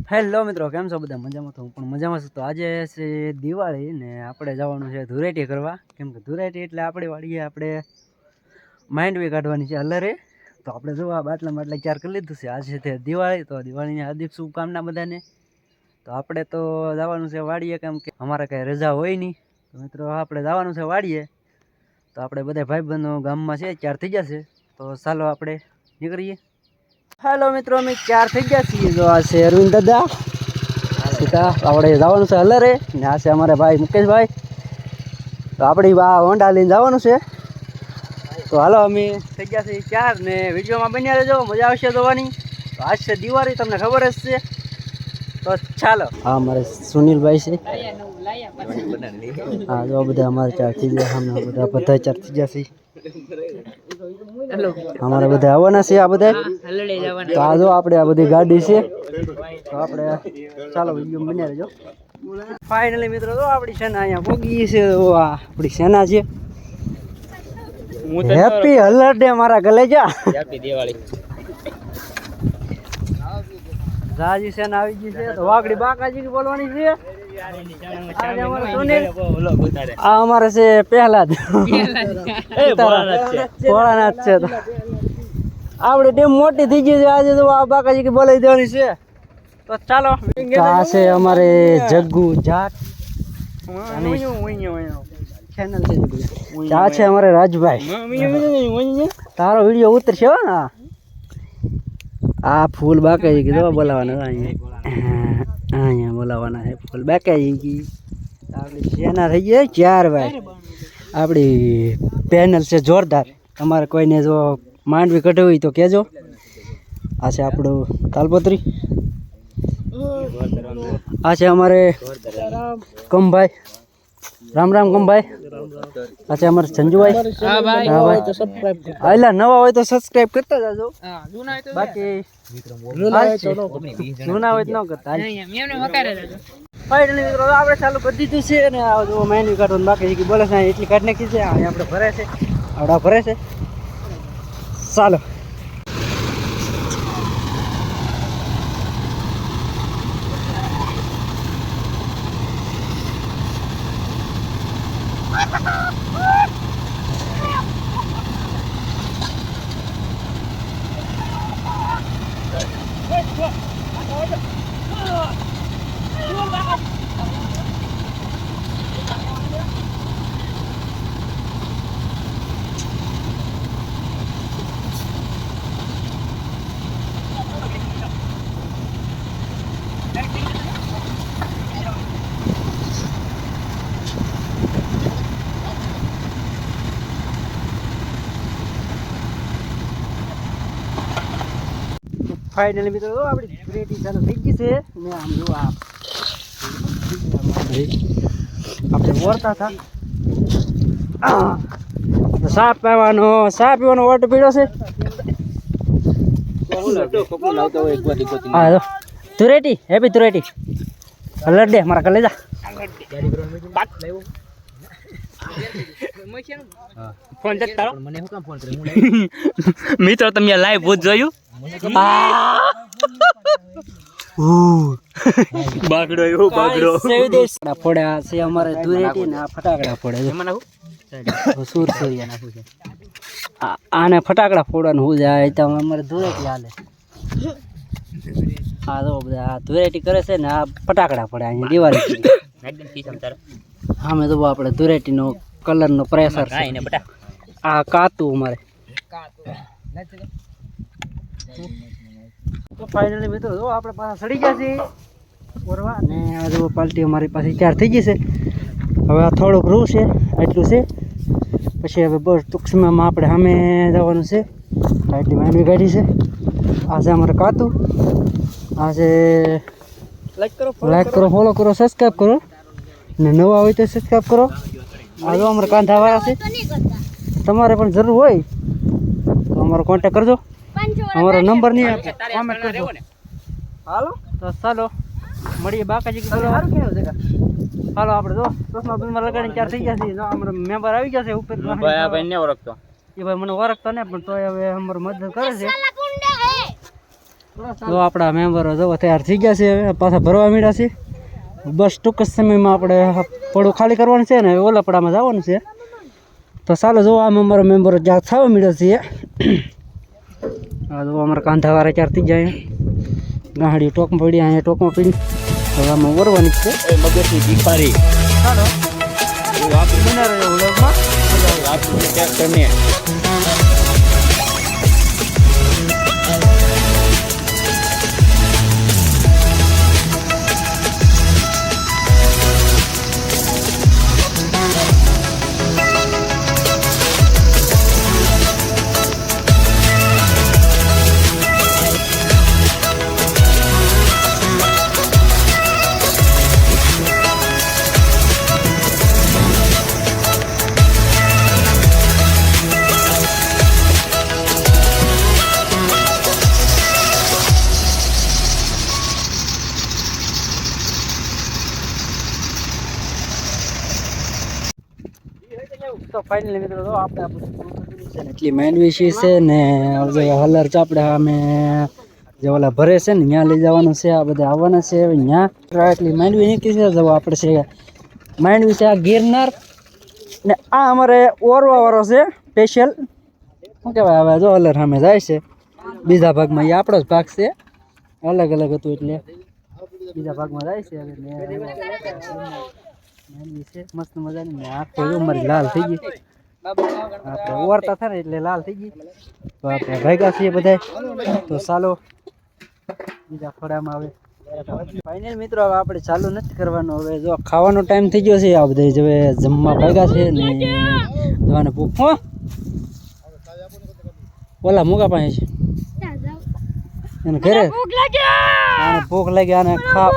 Hello મિત્રો, કેમ છો બધા? મજામાં? તો હું પણ મજામાં છું. તો આજે છે દિવાળી ને આપણે જવાનું છે ધૂળેટી કરવા. કેમ કે ધૂળેટી એટલે આપણી વાડીએ આપણે માંડવી કાઢવાની છે અલરે. તો આપણે જો આ બાટલા ચાર કરી લીધું છે. આજે છે દિવાળી, તો દિવાળીની હાર્દિક શુભકામના બધાને. તો આપણે તો જવાનું છે વાડીએ, કેમ કે અમારે કાંઈ રજા હોય નહીં. તો મિત્રો આપણે જવાનું છે વાડીએ. તો આપણે બધા ભાઈબંધો ગામમાં છે, ચાર થઈ જશે. તો ચાલો આપણે નીકળીએ. હેલો મિત્રો, અમે ચાર થઈ ગયા છીએ. જો આ છે અરવિંદ દાદા સીતા, આપણે જવાનું છે હલરે ને આ છે અમારા ભાઈ મુકેશભાઈ. તો આપણી હોન્ડા લઈને જવાનું છે. તો હાલો અમે થઈ ગયા છીએ ચાર ને વિડીયોમાં બન્યા રહેજો, મજા આવશે જોવાની. તો આજ છે દિવાળી, તમને ખબર જ છે. તો ચાલો. હા, અમારે સુનિલભાઈ છે. હા, જો બધા અમારે ચાર થઈ ગયા, બધા ચાર થઈ ગયા છે. અમારે બધા આવવાના છે આ બધા. તો આ જો આપણે આ બધી ગાડી છે. તો આપણે ચાલો વિડીયો બન્યા રહેજો. ફાઇનલી મિત્રો તો આપણી સેના અહીંયા પોગી છે. આપણી સેના છે. હેપી હલર ડે મારા ગલેજા. હેપી દિવાળી. રાજી સેના આવી ગઈ છે. તો વાગડી બાકાજી બોલવાની છે. આ અમારે છે પહેલાદ ભોળાનાથ છે. આપડે ટીમ મોટી થઈ ગઈ છે આજે. તો આ બાકાજી કે બોલાવી દેવાની છે. તો ચાલો. આ છે અમારે જગ્ગુ જાટ ચેનલ છે. આ છે અમારે રાજભાઈ. તારો વિડીયો ઉતરશે હો ને. આ ફૂલ બાકાજી કીધું બોલાવાના અહીંયા બોલાવાના છે. ફૂલ બાકાજી આપણી સેના થઈ ગઈ ચાર ભાઈ. આપણી પેનલ છે જોરદાર. તમારે કોઈને જો માંડવી કઢવી તો કહેજો. આ છે આપણું તાલપત્રી. આ છે અમારે કમભાઈ. રામ રામ કમભાઈ. આ છે અમારે સંજુભાઈ. એટલે નવા હોય તો સબસ્ક્રાઇબ કરતા જાજો. બાકી જૂના હોય તો ન કરતા. ફાઇનલી મિત્રો આપણે ચાલુ કરી દીધું છે ને આ જો માંડવી કાઢવાનું બાકી બોલે છે એટલી કાઢી નાખી છે. આપણે ભરે છે, આવડા ભરે છે. ચાલો. ફાઇનલી મિત્રો આપણી ધૂળેટી ચાલુ થઈ ગઈ છે ને આમ જો આપણે વળતા હતા. ચા પીવાનો ઓટો પીડ્યો છે. હા ધૂળેટી, હેપી ધૂળેટી. હલર ડે મારા કલેજા. મિત્રો તમે લાઈવ ભૂત જોયું? બાગડો એવું બાગડો ફોડ્યા છે અમારે ધૂળેટી ને આ ફટાકડા ફોડે છે. આને ફટાકડા ફોડવાનું હું જાય તો અમારે ધૂળેટી હાલે. હા તો બધા ધૂળેટી કરે છે ને આ ફટાકડા ફોડે અહીંયા દિવાળી. હા મેં તો આપણે ધૂળેટીનો કલરનો પ્રેશર છે. આ કાતું અમારે. તો ફાઇનલી મિત્રો જો આપણે પાછા સડી ગયા છીએ ઓરવા ને આ જો પાલટી અમારી પાસે ચાર થઈ ગઈ છે. હવે આ થોડુંક રૂ છે એટલું છે. પછી હવે બસ ટૂંક સમયમાં આપણે સામે જવાનું છે. આટલી માંડવી કાઢી છે. આ છે અમારે કાતું. આ છે લાઈક કરો, ફોલો કરો, સબસ્ક્રાઈબ કરો ને નવા હોય તો સબસ્ક્રાઈબ કરો. આ જો અમારે કાંધાવાળા છે. તમારે પણ જરૂર હોય તો અમારો કોન્ટેક કરજો. અમારો નંબર નહીં આપે, કોમેન્ટ કરજો. હાલો તો ચાલો મળીએ. બાકાજી સારું કેવું છે. હાલો આપણે જો ચશ્મા બસમાં લગાડીને ચાર થઈ ગયા છે. અમારો મેમ્બર આવી ગયા છે ઉપર. એ ભાઈ મને ઓળખતો ને પણ તો હવે અમારું મદદ કરે છે. તો આપણા મેમ્બરો જો તૈયાર થઈ ગયા છે હવે પાછા ભરવા માંડ્યા છે બસ ટૂંક જ સમયમાં આપણે પડું ખાલી કરવાનું છે ને ઓલાપડામાં જવાનું છે તો ચાલો જો આમ અમારો મેમ્બરો જ્યાં થવા માંડ્યો છે હા જો અમારા કાંધાવાળા ચાર થઈ જાય ગાંહડી ટોકમાં પડી અહીંયા ટોકમાં પડી હવે આમાં ઓરવાની જ છે મગજની ભિખારી ચાલો બના રહ્યો વ્લોગમાં આપણું ટ્રેક્ટરને તો ફાઇનલી મિત્રો તો આપણે એટલી માંડવી છે ને જે હલર ચાપડે અમે જે ઓલા ભરે છે ને ત્યાં લઈ જવાનું છે આ બધા આવવાના છે હવે ત્યાં એટલી માંડવી નીકળી છે જવું આપણે છે માંડવી છે આ ગિરનાર ને આ અમારે ઓરવા વાળો છે સ્પેશિયલ શું કહેવાય હવે જો હલર સામે જાય છે બીજા ભાગમાં એ આપણો જ ભાગ છે અલગ અલગ હતું એટલે બીજા ભાગમાં જાય છે હવે માંડવી છે મસ્ત મજાની ને આખો અમારી લાલ થઈ ગઈ આપણે ઓરતા થાય ને એટલે લાલ થઈ ગઈ તો આપણે ભેગા છીએ બધા તો ચાલો બીજા ફળામાં આવે ફાઇનલ મિત્રો હવે આપણે ચાલુ નથી કરવાનું હવે જો ખાવાનો ટાઈમ થઈ ગયો છે આ બધા હવે જમવા ભેગા છે ને જવાને ભૂખ હો ઓલા મૂકા પાસે છે એને ઘરે ભૂખ લાગી આને ખા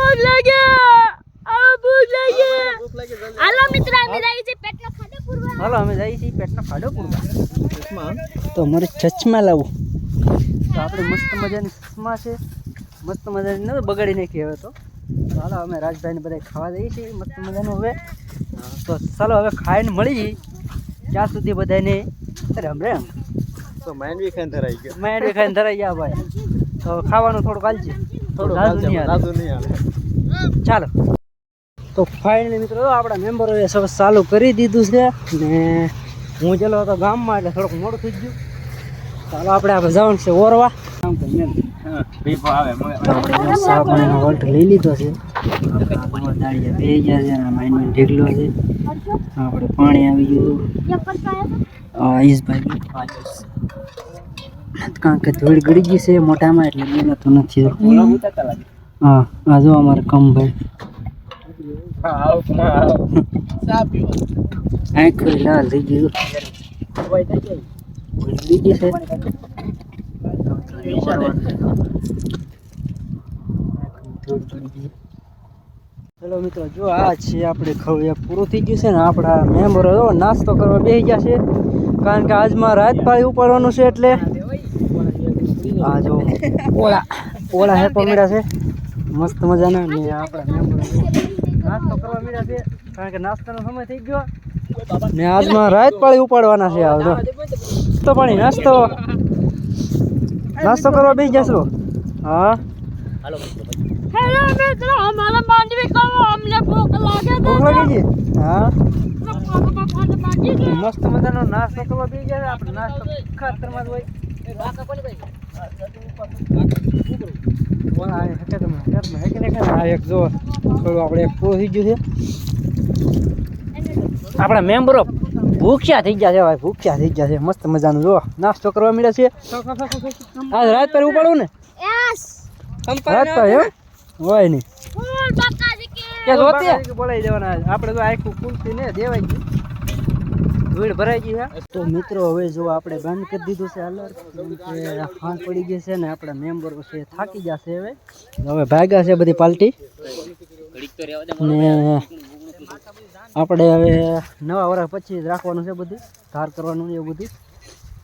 હાલો અમે જઈએ છીએ પેટનો ખાડો પૂરવા તો મારે ચશ્મા લાવું તો આપણે મસ્ત મજાની ચશ્મા છે મસ્ત મજાની ન બગાડી નાખી હવે તો ચાલો અમે રાજભાઈને બધા ખાવા જઈએ છીએ મસ્ત મજાનું હવે તો ચાલો હવે ખાઈને મળી જઈએ ત્યાં સુધી બધાને રામ રામ તો માંડવી ખાઈને ધરાઈ ગયો માંડવી ખાઈને ધરાઈ ગયા ભાઈ તો ખાવાનું થોડુંક હાલશે થોડું લાદુ નહીં હાલે ચાલો તો ફાઇનલી મિત્રો આપણા મેમ્બરોએ સબ ચાલુ કરી દીધું છે ને હું ચલો તો ગામમાં એટલે થોડુંક મોડું થઈ ગયું ચાલો આપણે જવાનું છે ઓરવા આપણે સા પાણીનો વોલ્ટ લઈ લીધો છે દાળિયા બે ગયા છે અને માઇન્ડ ઢેગલો છે આપણે પાણી આવી ગયું ઈસભાઈ કારણ કે ધૂળ ગળી ગઈ છે મોટામાં એટલે બોલાતું નથી હા આ જો અમારે કમભાઈ આંખ લાલ થઈ ગયું બીજી છે ચલો મિત્રો જો આ છે આપણે ખવડિયા પૂરું થઈ ગયું છે ને આપણા મેમ્બરો જો નાસ્તો કરવા બેસી ગયા છે કારણ કે આજમાં રાત પાળી ઉપાડવાનું છે એટલે આ જો ઓળા હેપો મળ્યા છે મસ્ત મજાના ને આપણા મેમ્બરો નાસ્તો કરવા મળ્યા છે કારણ કે નાસ્તાનો સમય થઈ ગયો ને આજમાં રાત પાળી ઉપાડવાના છે આવજો તો પાણી નાસ્તો કરવા બેસી જશો હા હેલો મિત્રો અમારા માંડવી ખાવા અમને ભૂખ લાગે ભૂખ લાગી છે હા છે મસ્ત મજાનો નાસ્તો કરવા બેસી જાય આપણે નાસ્તો ખાતરમાં જ હોય એક જો થોડું આપણે એક પૂરું થઈ ગયું છે આપણા મેમ્બરો ભૂખ્યા થઈ ગયા છે ભાઈ ભૂખ્યા થઈ ગયા છે મસ્ત મજાનું જો નાસ્તો કરવા મળ્યા છે આજ રાત પર ઉપાડવું ને યસ રાત પર એમ હોય નહીં ફૂલ બકાજી કે જોતી બોલાવી દેવાના આપણે તો આખું કુલથી ને દેવાઈ ગયું ધૂળ ભરાઈ ગઈ છે તો મિત્રો હવે જો આપણે બંધ કરી દીધું છે હાલર કે ફાન પડી ગઈ છે ને આપણા મેમ્બરો છે થાકી જશે હવે ભાગ્યા છે બધી પાર્ટી ને આપણે હવે નવા વર્ષ પછી જ રાખવાનું છે બધું ધાર કરવાનું ને એવું બધું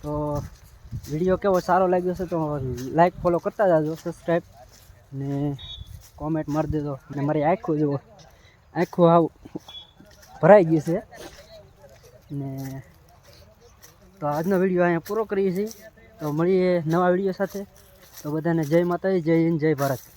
તો વિડીયો કેવો સારો લાગ્યો છે તો લાઈક ફોલો કરતા જાજો સબસ્ક્રાઈબ ને કોમેન્ટ મારી દેજો ને મારી આખું જુઓ આખું આવું ભરાઈ ગયું છે ને તો આજનો વિડીયો અહીંયા પૂરો કરીએ છીએ તો મળીએ નવા વિડીયો સાથે તો તો બધાને જય માતાજી, જય હિન્દ, જય ભારત.